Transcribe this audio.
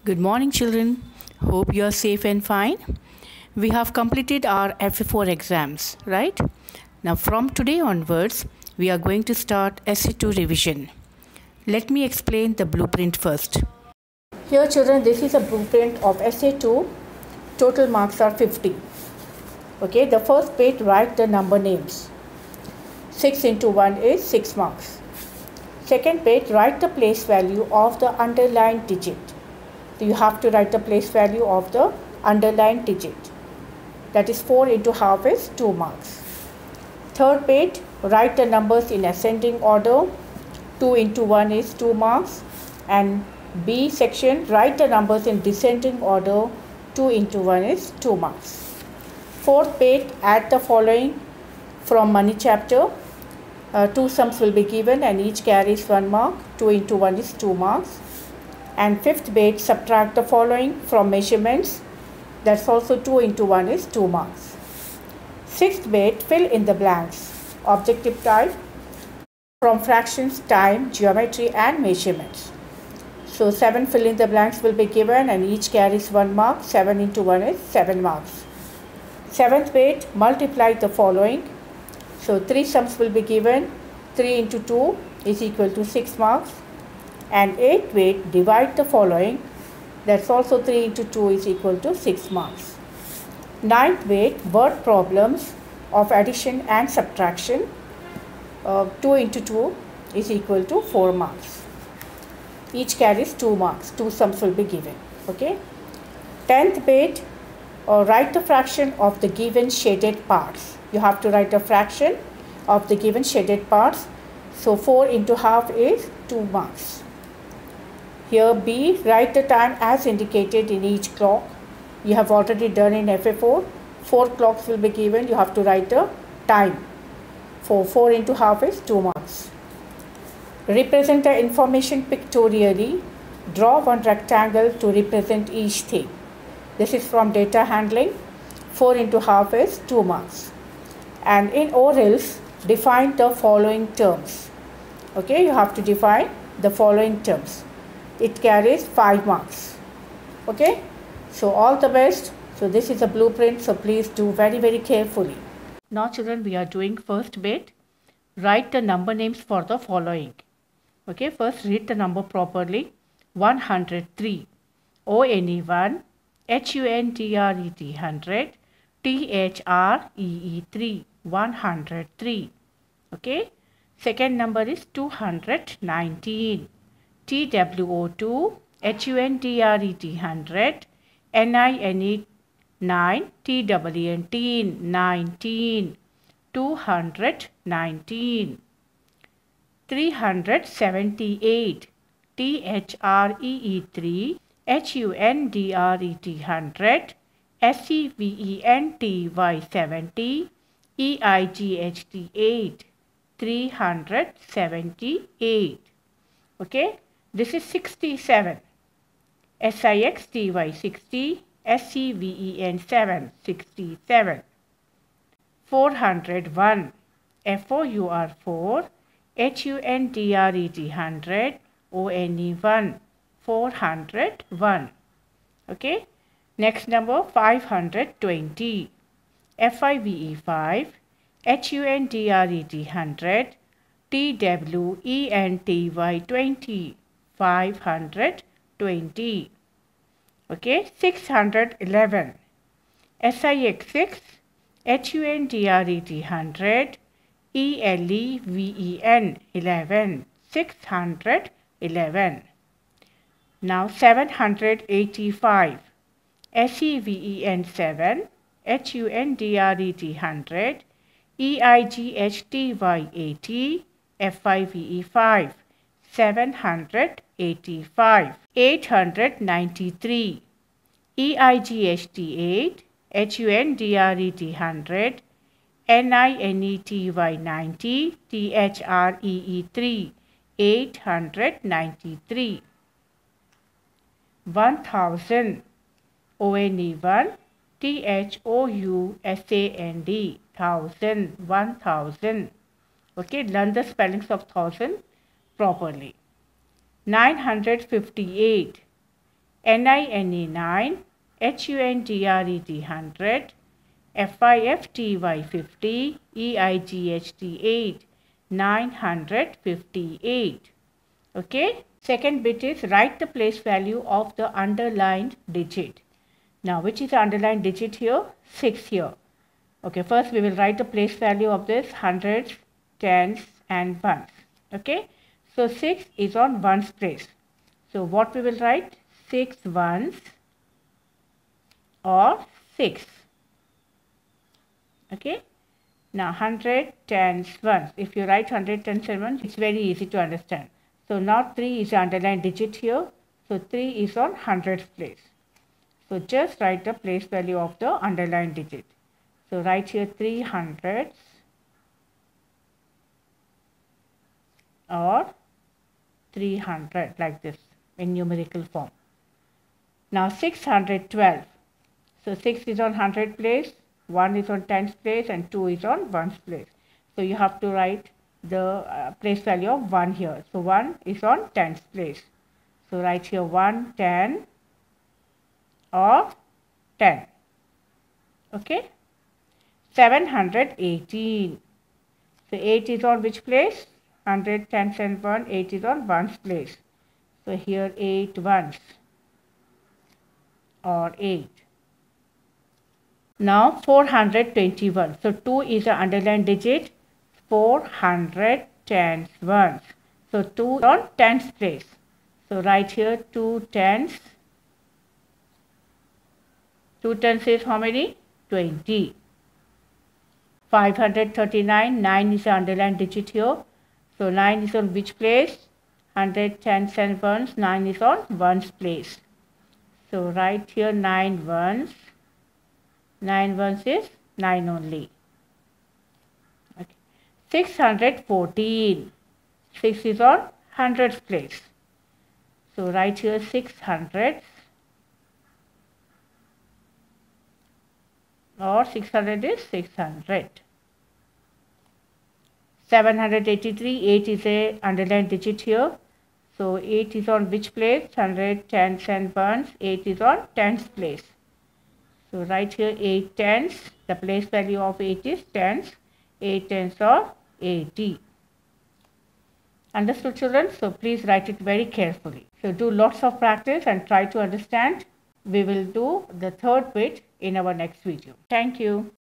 Good morning, children. Hope you are safe and fine. We have completed our FA4 exams, right? Now, from today onwards, we are going to start SA2 revision. Let me explain the blueprint first. Here, children, this is a blueprint of SA2. Total marks are 50. Okay, the first page, write the number names. 6 into 1 is 6 marks. Second page, write the place value of the underlined digit. So you have to write the place value of the underlined digit. That is 4 into half is 2 marks. Third page, write the numbers in ascending order. 2 into 1 is 2 marks. And B section, write the numbers in descending order. 2 into 1 is 2 marks. Fourth page, add the following from money chapter. 2 sums will be given and each carries 1 mark. 2 into 1 is 2 marks. And fifth page, subtract the following from measurements. That's also 2 into 1 is 2 marks. Sixth page, fill in the blanks. Objective type from fractions, time, geometry and measurements. So 7 fill in the blanks will be given and each carries 1 mark. 7 into 1 is 7 marks. Seventh page, multiply the following. So 3 sums will be given. 3 into 2 is equal to 6 marks. And 8th page, divide the following. That's also 3 into 2 is equal to 6 marks. 9th page, word problems of addition and subtraction. 2 into 2 is equal to 4 marks. Each carries 2 marks. 2 sums will be given. Okay. 10th page, write the fraction of the given shaded parts. You have to write the fraction of the given shaded parts. So 4 into half is 2 marks. Here B, write the time as indicated in each clock. You have already done in FA4. 4 clocks will be given. You have to write the time. For 4 into half is 2 marks. Represent the information pictorially. Draw one rectangle to represent each thing. This is from data handling. 4 into half is 2 marks. And in orals, define the following terms. Okay, you have to define the following terms. It carries 5 marks. Okay, so all the best. So this is a blueprint, so please do very carefully. Now children, we are doing first bit. Write the number names for the following. Okay, first read the number properly. 103, ONE1, HUNDRET 100, THREE3, 103. Okay, second number is 219. TWO2, HUNDRET 100, NINE 9, TWNT 19, 219. 378, THREE3, HUNDRET 100, SEVENTY 70, EIGHT 8, 378. Okay. This is 67. SIXTY 60, SCVEN 7, 67. 401. FOUR 4, HUNDRET 100, ONE1, 401. Okay. Next number 520. FIVE 5, HUNDRET 100, TWENTY 20. 520. Okay, 611. SIX 6, HUNDRET 100, ELEVEN 11, 611. Now 785. SEVEN 7, HUNDRET 100, EIGHTY 80, FIVE 5, 785. 893. EIGHT 8, HUNDRET 100, NINETY 90, THREE 3, 893. 1000. ONE1, THOUSAND, 1000. Okay, learn the spellings of 1000 properly. 958. NINE 9, HUNDRED 100, FIFTY 50, EIGHT 8, 958. Okay. Second bit is write the place value of the underlined digit. Now, which is the underlined digit here? 6 here. Okay, first we will write the place value of this hundreds, tens and ones. Okay, so 6 is on ones place. So what we will write? 6 ones or 6. Okay, now 100, tens, ones. If you write 100, tens and ones, it's very easy to understand. So now 3 is the underlined digit here. So 3 is on hundreds place. So just write the place value of the underlined digit. So write here 300 or 300 like this in numerical form. Now 612. So 6 is on 100 place, 1 is on tens place and 2 is on ones place. So you have to write the place value of 1 here. So 1 is on tens place. So write here 1, 10 or 10. Okay. 718. So 8 is on which place? 100, tens and 1. 8 is on ones place. So here 8 ones or 8. Now 421. So 2 is the underlined digit. 400, tens, ones. So 2 on tens place. So write here 2 tens. 2 tens is how many? 20. 539, 9 is the underlined digit here. So 9 is on which place? 100, tens and ones. 9 is on ones place. So write here 9 ones. 9 ones is 9 only. Okay. 614. 6 is on hundreds place. So write here 600 or 600 is 600. 783, 8 is a underlined digit here. So 8 is on which place? 100, tens and ones. 8 is on tens place. So write here 8 tens. The place value of 8 is tens. 8 tens or 80. Understood, children? So please write it very carefully. So do lots of practice and try to understand. We will do the third bit in our next video. Thank you.